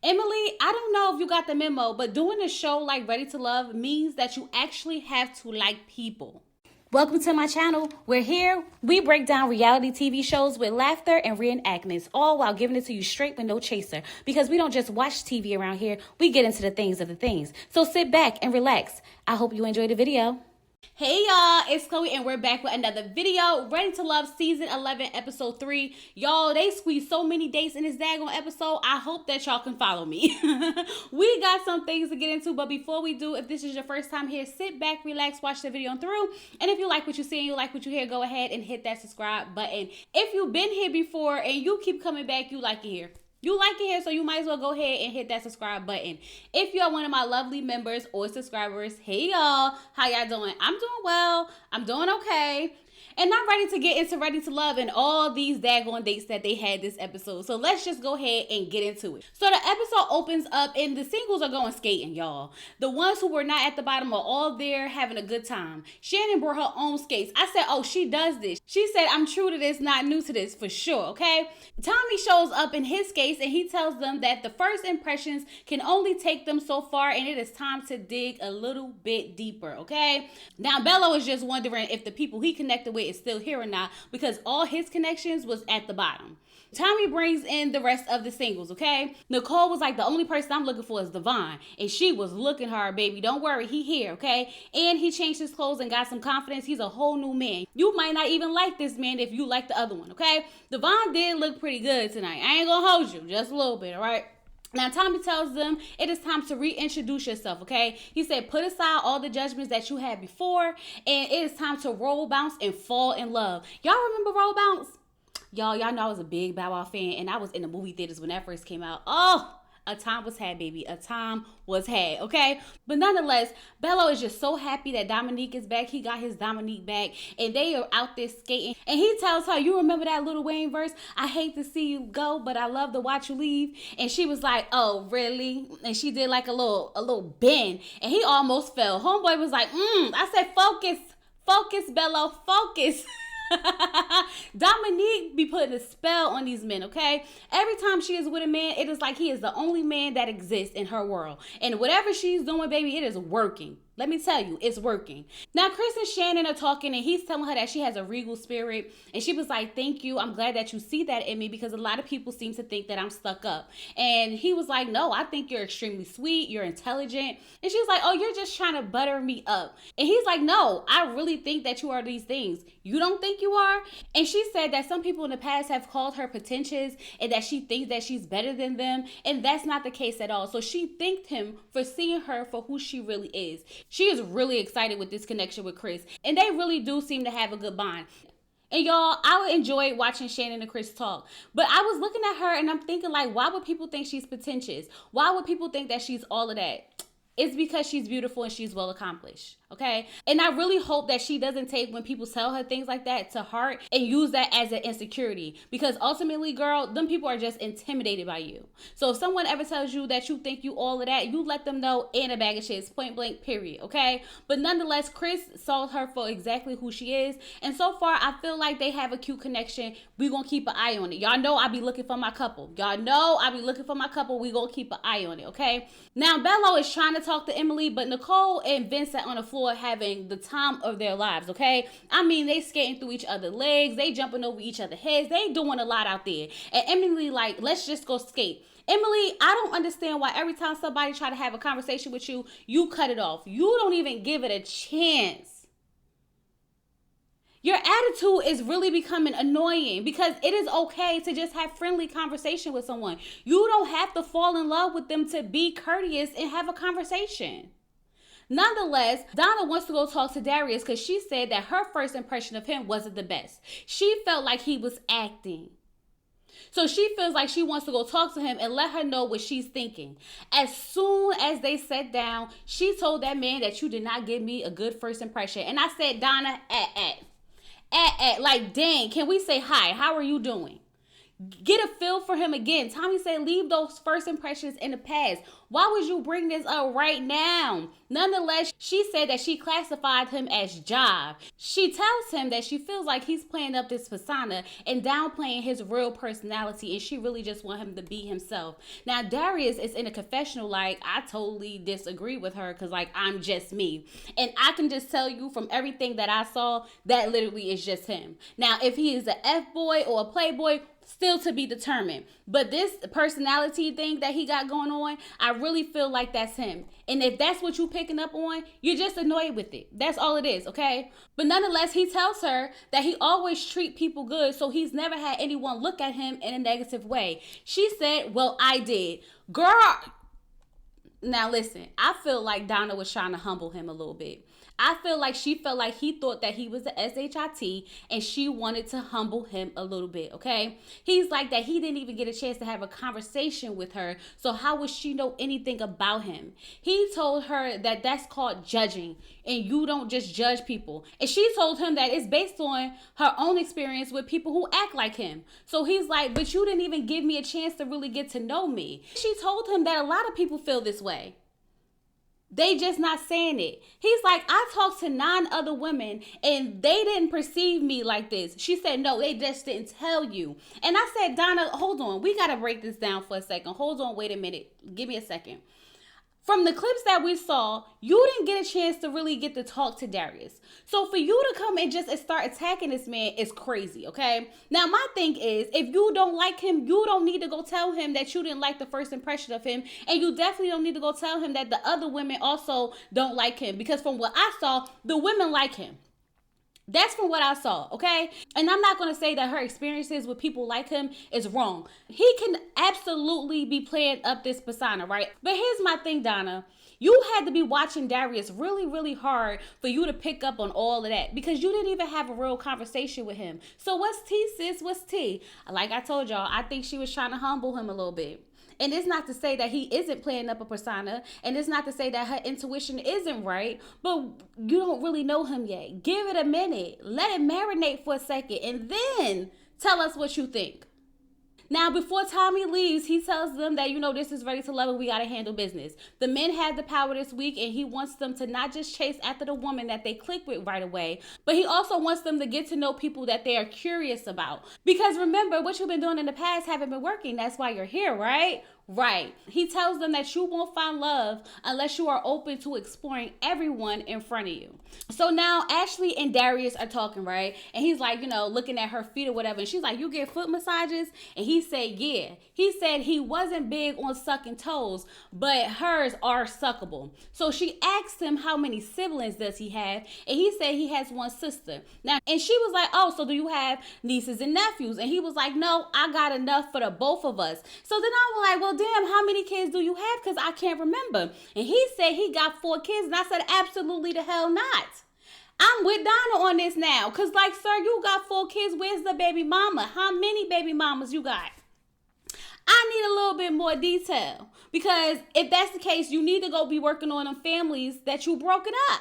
Emily, I don't know if you got the memo, but doing a show like Ready to Love means that you actually have to like people. Welcome to my channel. We're here. We break down reality TV shows with laughter and reenactments, all while giving it to you straight with no chaser. Because we don't just watch TV around here, we get into the things of the things. So sit back and relax. I hope you enjoyed the video. Hey y'all, it's Chloe and we're back with another video. Ready to Love season 11 episode 3. Y'all, they squeezed so many dates in this daggone episode. I hope that y'all can follow me. We got some things to get into, but before we do, if this is your first time here, sit back, relax, watch the video through. And if you like what you see and you like what you hear, go ahead and hit that subscribe button. If you've been here before and you keep coming back, you like it here. You like it here, so you might as well go ahead and hit that subscribe button. If you're one of my lovely members or subscribers, hey y'all, how y'all doing? I'm doing well. I'm doing okay. And I'm ready to get into Ready to Love and all these daggone dates that they had this episode. So let's just go ahead and get into it. So the episode opens up and the singles are going skating, y'all. The ones who were not at the bottom are all there having a good time. Shannon brought her own skates. I said, oh, she does this. She said, I'm true to this, not new to this, for sure, okay? Tommy shows up in his skates and he tells them that the first impressions can only take them so far and it is time to dig a little bit deeper, okay? Now, Bellow is just wondering if the people he connected with is still here or not because all his connections was at the bottom. Tommy brings in the rest of the singles, okay? Nicole was like, the only person I'm looking for is Devon. And she was looking hard, baby. Don't worry, he here, okay? And he changed his clothes and got some confidence. He's a whole new man. You might not even like this man if you like the other one, okay? Devon did look pretty good tonight. I ain't gonna hold you, just a little bit, all right? Now, Tommy tells them it is time to reintroduce yourself, okay? He said, put aside all the judgments that you had before, and it is time to roll bounce and fall in love. Y'all remember roll bounce? Y'all know I was a big Bow Wow fan, and I was in the movie theaters when that first came out. Oh, a time was had, baby. A time was had, okay? But nonetheless, Bello is just so happy that Dominique is back. He got his Dominique back, and they are out there skating. And he tells her, you remember that Lil Wayne verse? I hate to see you go, but I love to watch you leave. And she was like, oh, really? And she did like a little bend, and he almost fell. Homeboy was like, I said, focus, Bello, focus. Dominique be putting a spell on these men, okay? Every time she is with a man, it is like he is the only man that exists in her world. And whatever she's doing, baby, it is working. Let me tell you, it's working. Now, Chris and Shannon are talking, and he's telling her that she has a regal spirit. And she was like, thank you. I'm glad that you see that in me because a lot of people seem to think that I'm stuck up. And he was like, no, I think you're extremely sweet. You're intelligent. And she was like, oh, you're just trying to butter me up. And he's like, no, I really think that you are these things. You don't think you are? And she said that some people in the past have called her pretentious and that she thinks that she's better than them. And that's not the case at all. So she thanked him for seeing her for who she really is. She is really excited with this connection with Chris. And they really do seem to have a good bond. And y'all, I enjoyed watching Shannon and Chris talk. But I was looking at her and I'm thinking like, why would people think she's pretentious? Why would people think that she's all of that? It's because she's beautiful and she's well accomplished, okay? And I really hope that she doesn't take when people tell her things like that to heart and use that as an insecurity. Because ultimately, girl, them people are just intimidated by you. So if someone ever tells you that you think you all of that, you let them know in a bag of shit, point blank, period, okay? But nonetheless, Chris saw her for exactly who she is. And so far, I feel like they have a cute connection. We gonna keep an eye on it. Y'all know I be looking for my couple. Y'all know I be looking for my couple. We gonna keep an eye on it, okay? Now, Bello is trying to talk to Emily, but Nicole and Vincent on the floor having the time of their lives, okay? I mean, they skating through each other's legs. They jumping over each other's heads. They doing a lot out there. And Emily like, let's just go skate. Emily, I don't understand why every time somebody try to have a conversation with you, you cut it off. You don't even give it a chance. Your attitude is really becoming annoying because it is okay to just have friendly conversation with someone. You don't have to fall in love with them to be courteous and have a conversation. Nonetheless, Donna wants to go talk to Darius because she said that her first impression of him wasn't the best. She felt like he was acting. So she feels like she wants to go talk to him and let her know what she's thinking. As soon as they sat down, she told that man that you did not give me a good first impression. And I said, Donna, like, dang, can we say hi? How are you doing? Get a feel for him again. Tommy said, leave those first impressions in the past. Why would you bring this up right now? Nonetheless, she said that she classified him as Jive. She tells him that she feels like he's playing up this persona and downplaying his real personality, and she really just want him to be himself. Now, Darius is in a confessional like, I totally disagree with her because, like, I'm just me. And I can just tell you from everything that I saw, that literally is just him. Now, if he is a F-boy or a playboy, still to be determined. But this personality thing that he got going on, I really feel like that's him. And if that's what you picking up on, you're just annoyed with it. That's all it is, okay? But nonetheless, he tells her that he always treat people good, so he's never had anyone look at him in a negative way. She said, well, I did. Girl, now listen, I feel like Donna was trying to humble him a little bit. I feel like she felt like he thought that he was the SHIT and she wanted to humble him a little bit, okay? He's like that he didn't even get a chance to have a conversation with her, so how would she know anything about him? He told her that that's called judging, and you don't just judge people. And she told him that it's based on her own experience with people who act like him. So he's like, but you didn't even give me a chance to really get to know me. She told him that a lot of people feel this way. They just not saying it. He's like, I talked to 9 other women and they didn't perceive me like this. She said, no, they just didn't tell you. And I said, Donna, hold on. We got to break this down for a second. Hold on. Wait a minute. Give me a second. From the clips that we saw, you didn't get a chance to really get to talk to Darius. So for you to come and just start attacking this man is crazy, okay? Now, my thing is, if you don't like him, you don't need to go tell him that you didn't like the first impression of him. And you definitely don't need to go tell him that the other women also don't like him. Because from what I saw, the women like him. That's from what I saw, okay? And I'm not going to say that her experiences with people like him is wrong. He can absolutely be playing up this persona, right? But here's my thing, Donna. You had to be watching Darius really, really hard for you to pick up on all of that because you didn't even have a real conversation with him. So what's tea, sis? What's tea? Like I told y'all, I think she was trying to humble him a little bit. And it's not to say that he isn't playing up a persona. And it's not to say that her intuition isn't right. But you don't really know him yet. Give it a minute. Let it marinate for a second. And then tell us what you think. Now, before Tommy leaves, he tells them that, this is ready to love and we got to handle business. The men had the power this week and he wants them to not just chase after the woman that they click with right away, but he also wants them to get to know people that they are curious about. Because remember, what you've been doing in the past haven't been working. That's why you're here, right? Right. He tells them that you won't find love unless you are open to exploring everyone in front of you. So now Ashley and Darius are talking, right? And he's like, looking at her feet or whatever. And she's like, you get foot massages? And he said, yeah. He said he wasn't big on sucking toes, but hers are suckable. So she asked him how many siblings does he have? And he said he has one sister. Now, and she was like, oh, so do you have nieces and nephews? And he was like, no, I got enough for the both of us. So then I was like, well, damn, how many kids do you have? Because I can't remember. And he said he got 4 kids. And I said, absolutely the hell not. I'm with Donna on this now. Because, sir, you got 4 kids. Where's the baby mama? How many baby mamas you got? I need a little bit more detail. Because if that's the case, you need to go be working on them families that you broken up.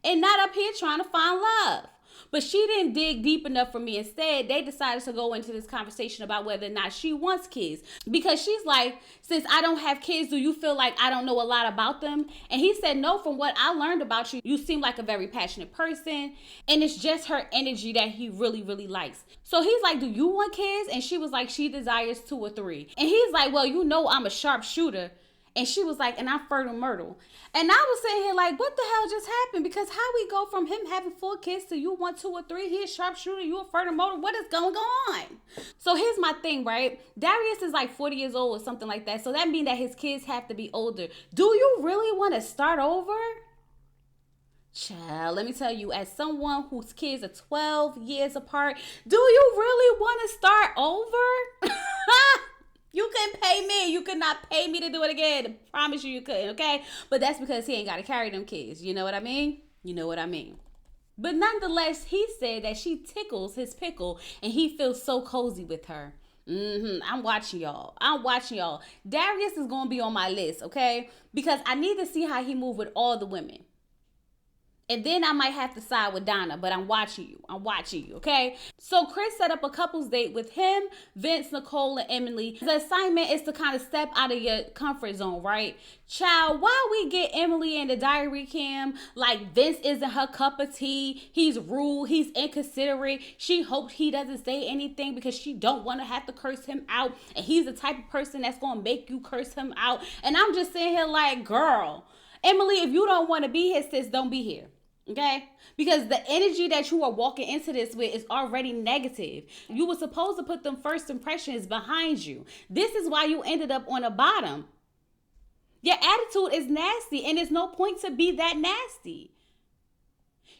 And not up here trying to find love. But she didn't dig deep enough for me. Instead, they decided to go into this conversation about whether or not she wants kids. Because she's like, since I don't have kids, do you feel like I don't know a lot about them? And he said, no, from what I learned about you, you seem like a very passionate person. And it's just her energy that he really, really likes. So he's like, do you want kids? And she was like, she desires 2 or 3. And he's like, well, I'm a sharpshooter. And she was like, and I'm fertile myrtle. And I was sitting here like, what the hell just happened? Because how we go from him having 4 kids to you want 2 or 3, he a sharpshooter, you a fertile myrtle, what is going on? So here's my thing, right? Darius is like 40 years old or something like that. So that means that his kids have to be older. Do you really want to start over? Child, let me tell you, as someone whose kids are 12 years apart, do you really want to start over? You couldn't pay me. You could not pay me to do it again. I promise you couldn't, okay? But that's because he ain't got to carry them kids. You know what I mean? You know what I mean. But nonetheless, he said that she tickles his pickle and he feels so cozy with her. I'm watching y'all. Darius is going to be on my list, okay? Because I need to see how he move with all the women. And then I might have to side with Donna, but I'm watching you. I'm watching you, okay? So Chris set up a couple's date with him, Vince, Nicole, and Emily. The assignment is to kind of step out of your comfort zone, right? Child, why we get Emily in the diary cam like Vince isn't her cup of tea. He's rude. He's inconsiderate. She hopes he doesn't say anything because she don't want to have to curse him out. And he's the type of person that's going to make you curse him out. And I'm just sitting here like, girl, Emily, if you don't want to be here, sis, don't be here. Okay? Because the energy that you are walking into this with is already negative. You were supposed to put them first impressions behind you. This is why you ended up on the bottom. Your attitude is nasty, and there's no point to be that nasty.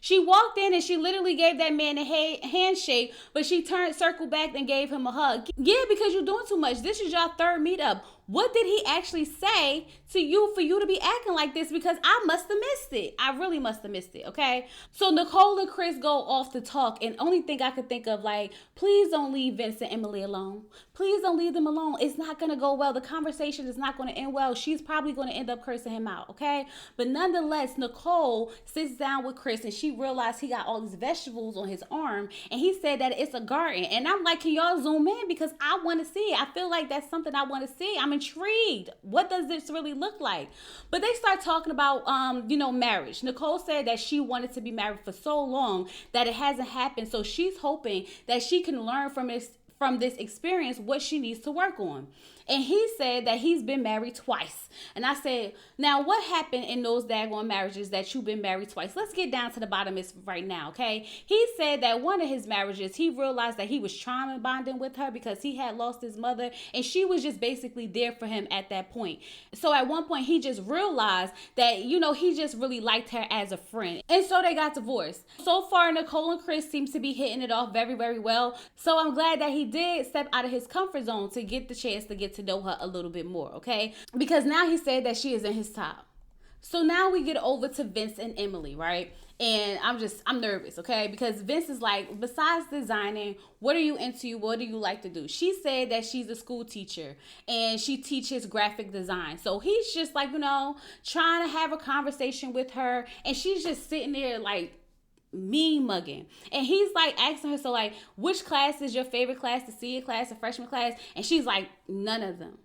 She walked in and she literally gave that man a handshake, but she circled back and gave him a hug. Yeah, because you're doing too much. This is your third meetup. What did he actually say to you for you to be acting like this? Because I must have missed it. I really must have missed it, okay? So Nicole and Chris go off to talk, and only thing I could think of, like, please don't leave Vince and Emily alone. Please don't leave them alone. It's not going to go well. The conversation is not going to end well. She's probably going to end up cursing him out, okay? But nonetheless, Nicole sits down with Chris, and she realized he got all these vegetables on his arm, and he said that it's a garden. And I'm like, can y'all zoom in? Because I want to see it. I feel like that's something I want to see. I'm intrigued. What does this really look like? But they start talking about, marriage. Nicole said that she wanted to be married for so long that it hasn't happened. So she's hoping that she can learn from this experience what she needs to work on. And he said that he's been married twice. And I said, now what happened in those daggone marriages that you've been married twice? Let's get down to the bottom of this right now, okay? He said that one of his marriages, he realized that he was trauma bonding with her because he had lost his mother, and she was just basically there for him at that point. So at one point, he just realized that, he just really liked her as a friend. And so they got divorced. So far, Nicole and Chris seems to be hitting it off very, very well. So I'm glad that he did step out of his comfort zone to get the chance to get to know her a little bit more, okay? Because now he said that she is in his top. So now we get over to Vince and Emily, right? And I'm nervous, okay? Because Vince is like, besides designing, what are you into? What do you like to do? She said that she's a school teacher and she teaches graphic design. So he's just like, trying to have a conversation with her, and she's just sitting there like, mean mugging. And he's like asking her, so like, which class is your favorite class? The senior class, the freshman class? And she's like, none of them.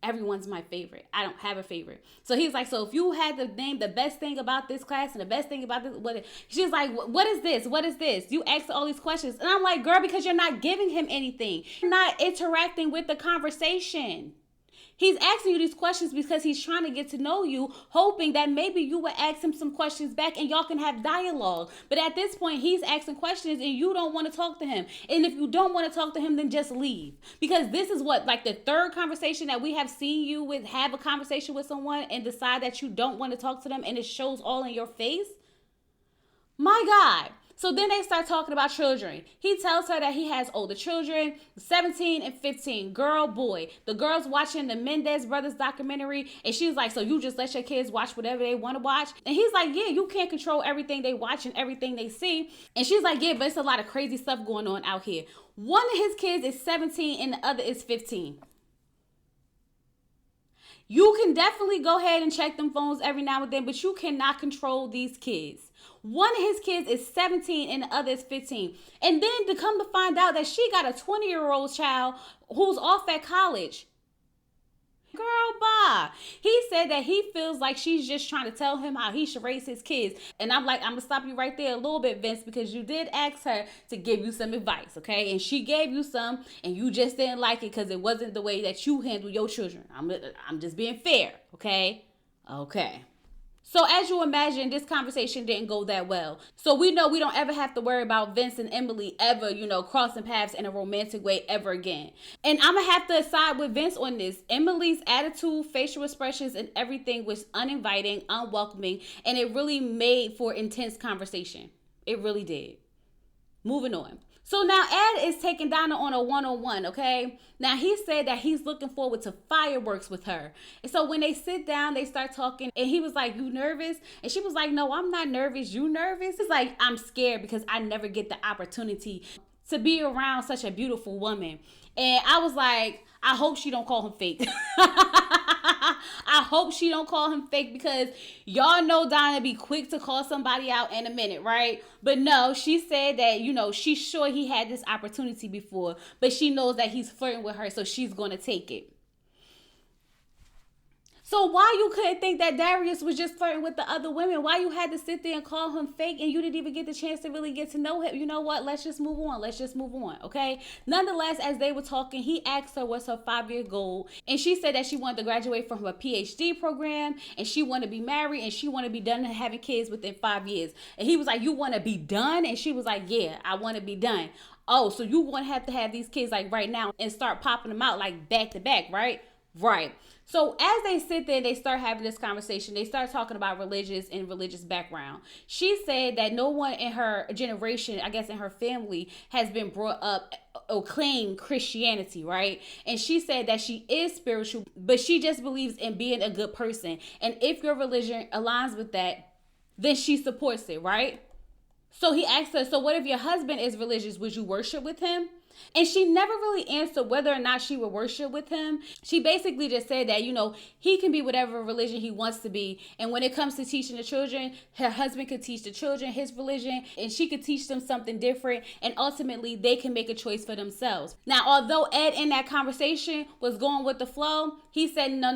Everyone's my favorite. I don't have a favorite. So he's like, so if you had to name the best thing about this class and the best thing about this, she's like, what is this? What is this? You ask all these questions. And I'm like, girl, because you're not giving him anything. You're not interacting with the conversation. He's asking you these questions because he's trying to get to know you, hoping that maybe you would ask him some questions back and y'all can have dialogue. But at this point, he's asking questions and you don't want to talk to him. And if you don't want to talk to him, then just leave. Because this is like the third conversation that we have seen you with, have a conversation with someone and decide that you don't want to talk to them, and it shows all in your face. My God. So then they start talking about children. He tells her that he has older children, 17 and 15, girl, boy. The girl's watching the Mendez Brothers documentary, and she's like, so you just let your kids watch whatever they want to watch? And he's like, yeah, you can't control everything they watch and everything they see. And she's like, yeah, but it's a lot of crazy stuff going on out here. One of his kids is 17 and the other is 15. You can definitely go ahead and check them phones every now and then, but you cannot control these kids. One of his kids is 17 and the other is 15. And then to come to find out that she got a 20-year-old child who's off at college. Girl, bye. He said that he feels like she's just trying to tell him how he should raise his kids. And I'm like, I'm going to stop you right there a little bit, Vince, because you did ask her to give you some advice, okay? And she gave you some, and you just didn't like it because it wasn't the way that you handle your children. I'm just being fair, okay? Okay. So as you imagine, this conversation didn't go that well. So we know we don't ever have to worry about Vince and Emily ever, crossing paths in a romantic way ever again. And I'm going to have to side with Vince on this. Emily's attitude, facial expressions, and everything was uninviting, unwelcoming, and it really made for intense conversation. It really did. Moving on. So now Ed is taking Donna on a one-on-one, okay? Now he said that he's looking forward to fireworks with her. And so when they sit down, they start talking, and he was like, you nervous? And she was like, no, I'm not nervous. You nervous? It's like, I'm scared because I never get the opportunity to be around such a beautiful woman. And I was like, I hope she don't call him fake. I hope she don't call him fake, because y'all know Donna be quick to call somebody out in a minute, right? But no, she said that, she's sure he had this opportunity before, but she knows that he's flirting with her, so she's going to take it. So why you couldn't think that Darius was just flirting with the other women? Why you had to sit there and call him fake and you didn't even get the chance to really get to know him? You know what? Let's just move on. Okay? Nonetheless, as they were talking, he asked her what's her 5-year goal. And she said that she wanted to graduate from her PhD program, and she wanted to be married, and she wanted to be done having kids within 5 years. And he was like, you want to be done? And she was like, yeah, I want to be done. Oh, so you want to have these kids like right now and start popping them out like back to back, right? Right. So as they sit there, they start having this conversation. They start talking about religious background. She said that no one in her generation, I guess in her family, has been brought up or claimed Christianity, right? And she said that she is spiritual, but she just believes in being a good person. And if your religion aligns with that, then she supports it, right? So he asked her, so what if your husband is religious? Would you worship with him? And she never really answered whether or not she would worship with him. She basically just said that, he can be whatever religion he wants to be. And when it comes to teaching the children, her husband could teach the children his religion, and she could teach them something different. And ultimately, they can make a choice for themselves. Now, although Ed in that conversation was going with the flow, he said, no,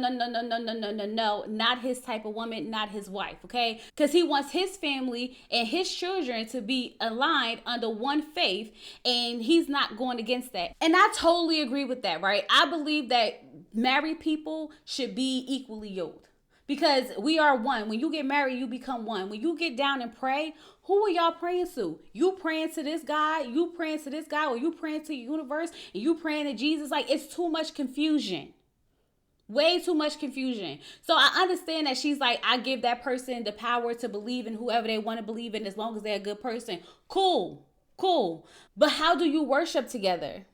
not his type of woman, not his wife, okay? Because he wants his family and his children to be aligned under one faith, and he's not going against that. And I totally agree with that, right? I believe that married people should be equally yoked, because we are one. When you get married, you become one. When you get down and pray, who are y'all praying to? You praying to this guy, you praying to this guy, or you praying to the universe, and you praying to Jesus? Like, it's too much confusion. Way too much confusion. So I understand that she's like, I give that person the power to believe in whoever they want to believe in, as long as they're a good person. Cool. But how do you worship together?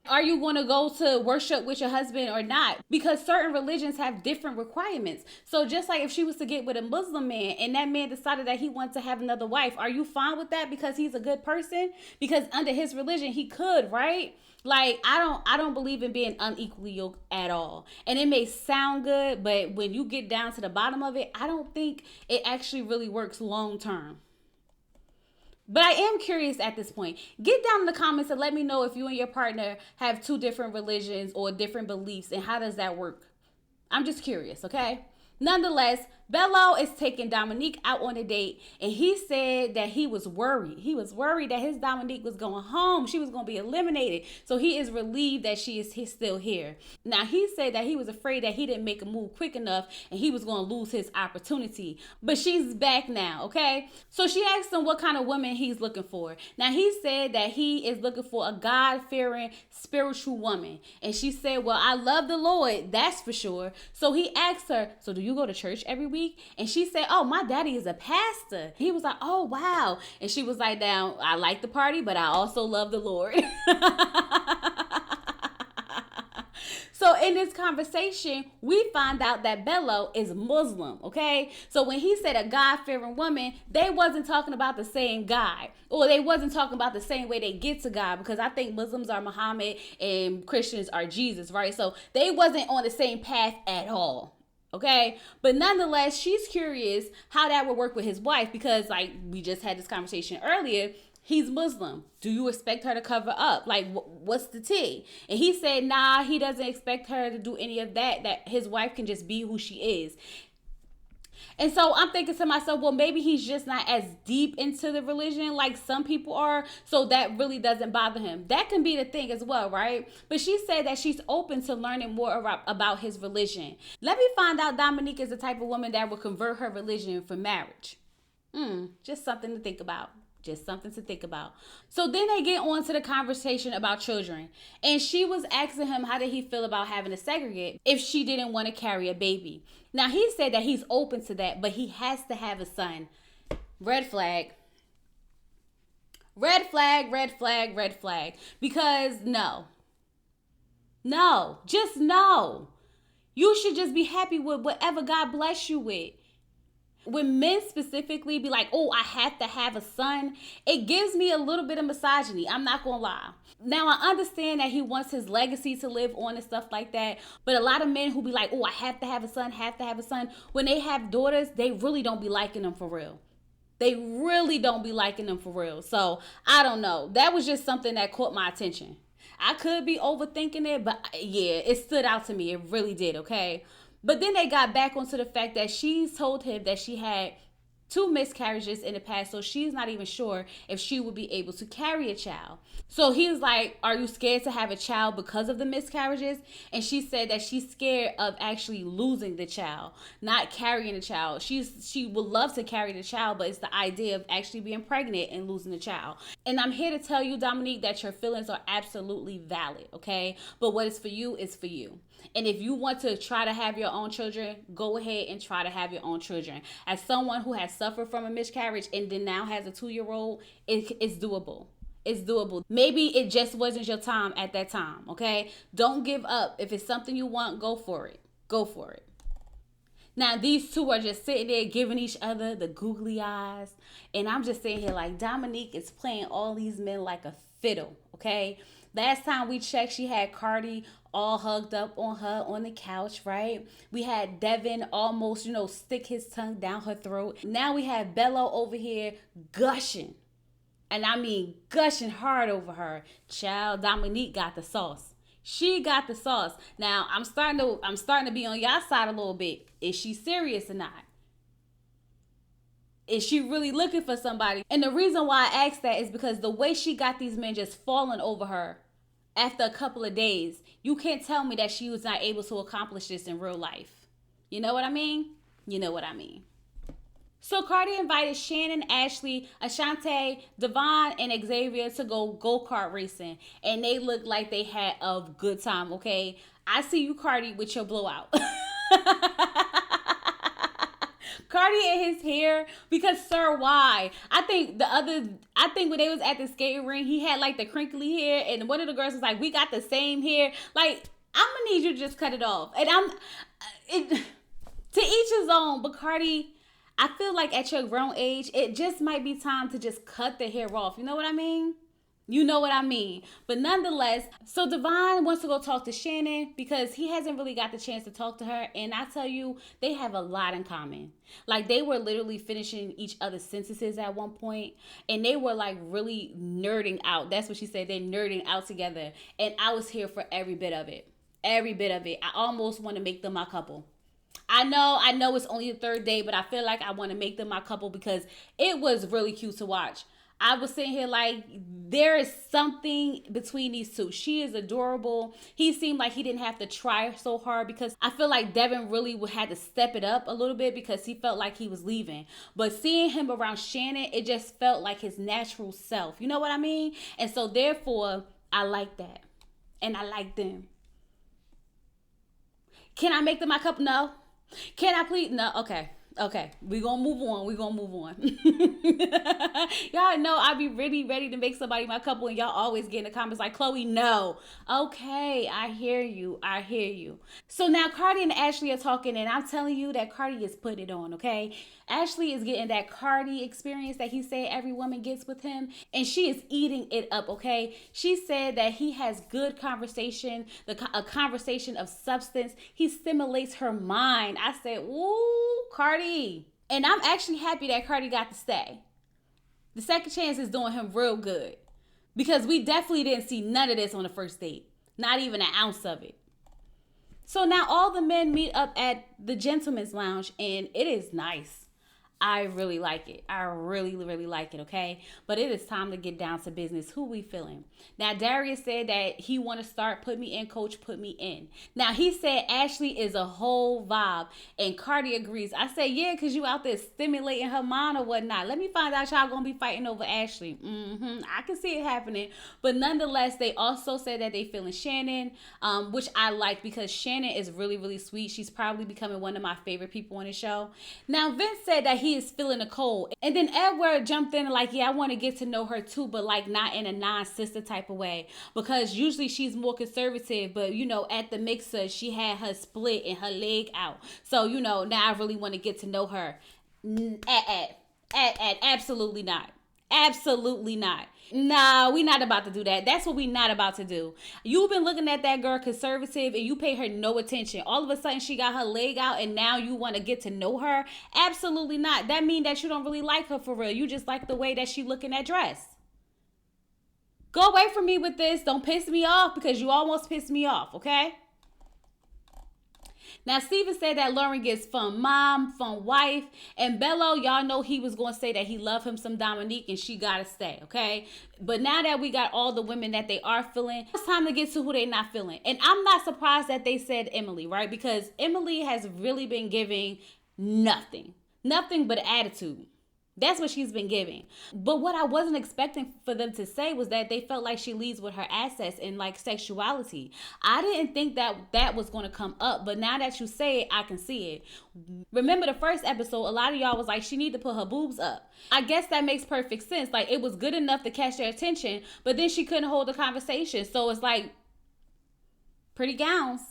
Are you going to go to worship with your husband or not? Because certain religions have different requirements. So just like if she was to get with a Muslim man and that man decided that he wants to have another wife, are you fine with that because he's a good person? Because under his religion, he could, right? Like, I don't believe in being unequally yoked at all. And it may sound good, but when you get down to the bottom of it, I don't think it actually really works long term. But I am curious at this point. Get down in the comments and let me know if you and your partner have two different religions or different beliefs, and how does that work? I'm just curious, okay? Nonetheless, Bellow is taking Dominique out on a date, and he said that he was worried. He was worried that his Dominique was going home. She was going to be eliminated. So he is relieved that he's still here. Now, he said that he was afraid that he didn't make a move quick enough and he was going to lose his opportunity. But she's back now, okay? So she asked him what kind of woman he's looking for. Now, he said that he is looking for a God-fearing, spiritual woman. And she said, well, I love the Lord, that's for sure. So he asked her, so do you go to church every week? And she said, oh, my daddy is a pastor. He was like, oh, wow. And she was like, now, I like the party, but I also love the Lord. So in this conversation, we find out that Bellow is Muslim, okay? So when he said a God-fearing woman, they wasn't talking about the same God, or they wasn't talking about the same way they get to God, because I think Muslims are Muhammad and Christians are Jesus, right? So they wasn't on the same path at all. Okay, but nonetheless, she's curious how that would work with his wife, because like we just had this conversation earlier, he's Muslim. Do you expect her to cover up? Like, what's the tea? And he said, nah, he doesn't expect her to do any of that, that his wife can just be who she is. And so I'm thinking to myself, well, maybe he's just not as deep into the religion like some people are, so that really doesn't bother him. That can be the thing as well, right? But she said that she's open to learning more about his religion. Let me find out Dominique is the type of woman that will convert her religion for marriage. Just something to think about. So then they get on to the conversation about children. And she was asking him how did he feel about having to segregate if she didn't want to carry a baby. Now, he said that he's open to that, but he has to have a son. Red flag. Red flag, red flag, red flag. Because no. Just no. You should just be happy with whatever God bless you with. When men specifically be like, oh, I have to have a son, it gives me a little bit of misogyny. I'm not gonna lie. Now, I understand that he wants his legacy to live on and stuff like that. But a lot of men who be like, oh, I have to have a son, have to have a son, when they have daughters, they really don't be liking them for real. They really don't be liking them for real. So, I don't know. That was just something that caught my attention. I could be overthinking it, but yeah, it stood out to me. It really did, okay? But then they got back onto the fact that she told him that she had two miscarriages in the past, so she's not even sure if she would be able to carry a child. So he was like, are you scared to have a child because of the miscarriages? And she said that she's scared of actually losing the child, not carrying the child. She would love to carry the child, but it's the idea of actually being pregnant and losing the child. And I'm here to tell you, Dominique, that your feelings are absolutely valid, okay? But what is for you is for you. And if you want to try to have your own children, go ahead and try to have your own children. As someone who has suffered from a miscarriage and then now has a 2-year-old, it's doable. It's doable. Maybe it just wasn't your time at that time, okay? Don't give up. If it's something you want, go for it. Go for it. Now, these two are just sitting there giving each other the googly eyes. And I'm just sitting here like, Dominique is playing all these men like a fiddle, okay? Last time we checked, she had Cardi all hugged up on her on the couch, right? We had Devin almost, stick his tongue down her throat. Now we have Bellow over here gushing. And I mean gushing hard over her. Child, Dominique got the sauce. She got the sauce. Now, I'm starting to be on y'all side a little bit. Is she serious or not? Is she really looking for somebody? And the reason why I asked that is because the way she got these men just falling over her after a couple of days, you can't tell me that she was not able to accomplish this in real life. You know what I mean? You know what I mean. So Cardi invited Shannon, Ashley, Ashante, Devon, and Xavier to go-kart racing. And they looked like they had a good time, okay? I see you, Cardi, with your blowout. Cardi and his hair, because sir, why? I think when they was at the skating ring, he had like the crinkly hair, and one of the girls was like, "We got the same hair." Like, I'm gonna need you to just cut it off. And to each his own. But Cardi, I feel like at your grown age, it just might be time to just cut the hair off. You know what I mean? You know what I mean. But nonetheless, so Devon wants to go talk to Shannon because he hasn't really got the chance to talk to her. And I tell you, they have a lot in common. Like, they were literally finishing each other's sentences at one point. And they were like really nerding out. That's what she said. They're nerding out together. And I was here for every bit of it. Every bit of it. I almost want to make them my couple. I know it's only the third day, but I feel like I want to make them my couple because it was really cute to watch. I was sitting here like, there is something between these two. She is adorable. He seemed like he didn't have to try so hard because I feel like Devin really had to step it up a little bit because he felt like he was leaving. But seeing him around Shannon, it just felt like his natural self. You know what I mean? And so therefore, I like that. And I like them. Can I make them my couple? No. Can I please? No. Okay, we gonna move on. Y'all know I be really ready to make somebody my couple, and y'all always get in the comments like, Chloe, no. Okay, I hear you. So now Cardi and Ashley are talking, and I'm telling you that Cardi is putting it on, okay? Ashley is getting that Cardi experience that he said every woman gets with him, and she is eating it up, okay? She said that he has good conversation, a conversation of substance. He stimulates her mind. I said, ooh, Cardi. And I'm actually happy that Cardi got to stay. The second chance is doing him real good. Because we definitely didn't see none of this on the first date. Not even an ounce of it. So now all the men meet up at the gentleman's lounge, and it is nice. I really like it. I really, really like it, okay? But it is time to get down to business. Who we feeling? Now, Darius said that he want to start, put me in, coach, put me in. Now, he said Ashley is a whole vibe, and Cardi agrees. I said, yeah, because you out there stimulating her mind or whatnot. Let me find out y'all going to be fighting over Ashley. I can see it happening. But nonetheless, they also said that they feeling Shannon, which I like because Shannon is really, really sweet. She's probably becoming one of my favorite people on the show. Now, Vince said that he is feeling Nicole. And then Edward jumped in and like, yeah, I want to get to know her too, but like not in a non-sister type of way. Because usually she's more conservative, but at the mixer, she had her split and her leg out. So, now I really want to get to know her. Absolutely not. Absolutely not. Nah, we not about to do that. That's what we not about to do. You've been looking at that girl conservative and you pay her no attention. All of a sudden she got her leg out and now you want to get to know her? Absolutely not. That means that you don't really like her for real. You just like the way that she look in that dress. Go away from me with this. Don't piss me off because you almost pissed me off, okay? Now, Steven said that Lauren gets from mom, from wife, and Bellow, y'all know he was going to say that he loved him some Dominique and she got to stay, okay? But now that we got all the women that they are feeling, it's time to get to who they not feeling. And I'm not surprised that they said Emily, right? Because Emily has really been giving nothing but attitude. That's what she's been giving. But what I wasn't expecting for them to say was that they felt like she leads with her assets and like sexuality. I didn't think that was going to come up, but now that you say it, I can see it. Remember the first episode, a lot of y'all was like, she need to put her boobs up. I guess that makes perfect sense. Like, it was good enough to catch their attention, but then she couldn't hold the conversation. So it's like, pretty gowns,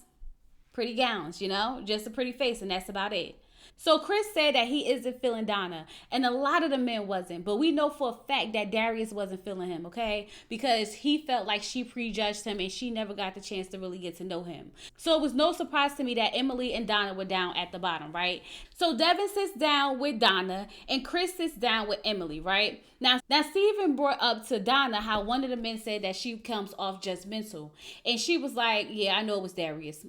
you know, just a pretty face, and that's about it. So Chris said that he isn't feeling Donna, and a lot of the men wasn't, but we know for a fact that Darius wasn't feeling him, okay? Because he felt like she prejudged him and she never got the chance to really get to know him. So it was no surprise to me that Emily and Donna were down at the bottom, right? So Devin sits down with Donna and Chris sits down with Emily, right? Now Steven brought up to Donna how one of the men said that she comes off judgmental, and she was like, yeah, I know it was Darius.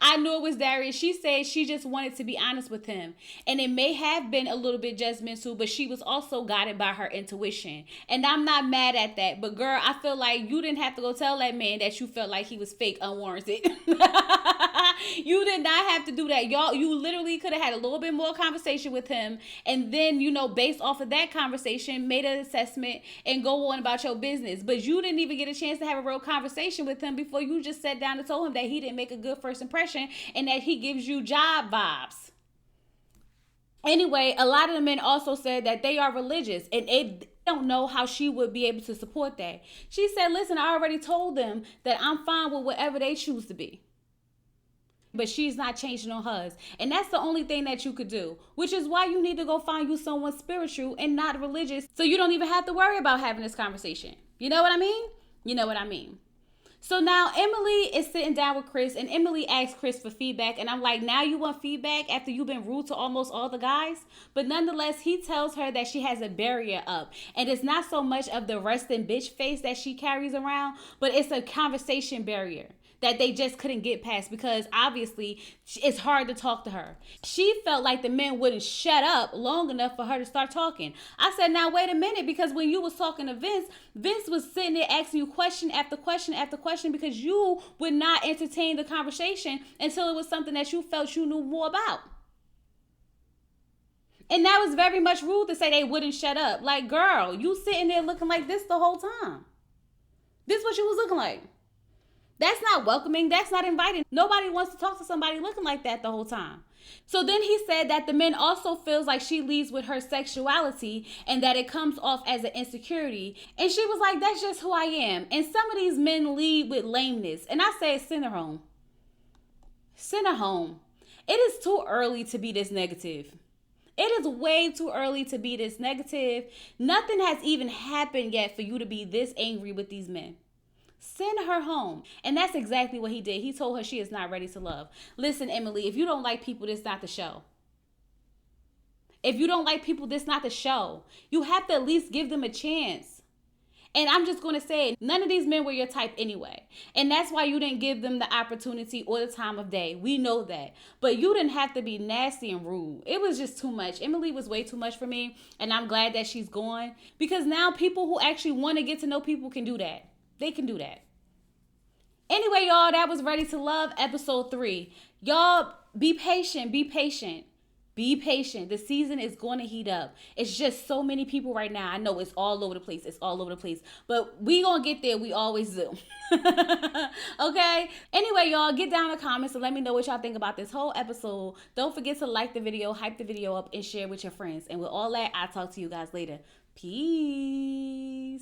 I knew it was Darius. She said she just wanted to be honest with him, and it may have been a little bit judgmental, but she was also guided by her intuition, and I'm not mad at that. But girl, I feel like you didn't have to go tell that man that you felt like he was fake, unwarranted. You did not have to do that, y'all. You literally could have had a little bit more conversation with him, and then, you know, based off of that conversation, made an assessment and go on about your business. But you didn't even get a chance to have a real conversation with him before you just sat down and told him that he didn't make a good first impression and that he gives you job vibes. Anyway, a lot of the men also said that they are religious and they don't know how she would be able to support that. She said, listen, I already told them that I'm fine with whatever they choose to be. But she's not changing on hers. And that's the only thing that you could do. Which is why you need to go find you someone spiritual and not religious, so you don't even have to worry about having this conversation. You know what I mean? You know what I mean. So now Emily is sitting down with Chris, and Emily asks Chris for feedback. And I'm like, now you want feedback after you've been rude to almost all the guys? But nonetheless, he tells her that she has a barrier up. And it's not so much of the resting bitch face that she carries around, but it's a conversation barrier that they just couldn't get past, because obviously it's hard to talk to her. She felt like the men wouldn't shut up long enough for her to start talking. I said, now wait a minute, because when you was talking to Vince was sitting there asking you question after question after question, because you would not entertain the conversation until it was something that you felt you knew more about. And that was very much rude to say they wouldn't shut up. Like, girl, you sitting there looking like this the whole time. This what you was looking like. That's not welcoming. That's not inviting. Nobody wants to talk to somebody looking like that the whole time. So then he said that the men also feels like she leads with her sexuality and that it comes off as an insecurity. And she was like, that's just who I am. And some of these men lead with lameness. And I say, send her home. Send her home. It is too early to be this negative. It is way too early to be this negative. Nothing has even happened yet for you to be this angry with these men. Send her home. And that's exactly what he did. He told her she is not ready to love. Listen, Emily, if you don't like people, this not the show. If you don't like people, this not the show. You have to at least give them a chance. And I'm just going to say, none of these men were your type anyway. And that's why you didn't give them the opportunity or the time of day. We know that. But you didn't have to be nasty and rude. It was just too much. Emily was way too much for me. And I'm glad that she's gone. Because now people who actually want to get to know people can do that. They can do that. Anyway, y'all, that was Ready to Love episode 3. Y'all, be patient. Be patient. Be patient. The season is going to heat up. It's just so many people right now. I know it's all over the place. It's all over the place. But we going to get there. We always do. Okay? Anyway, y'all, get down in the comments and let me know what y'all think about this whole episode. Don't forget to like the video, hype the video up, and share with your friends. And with all that, I'll talk to you guys later. Peace.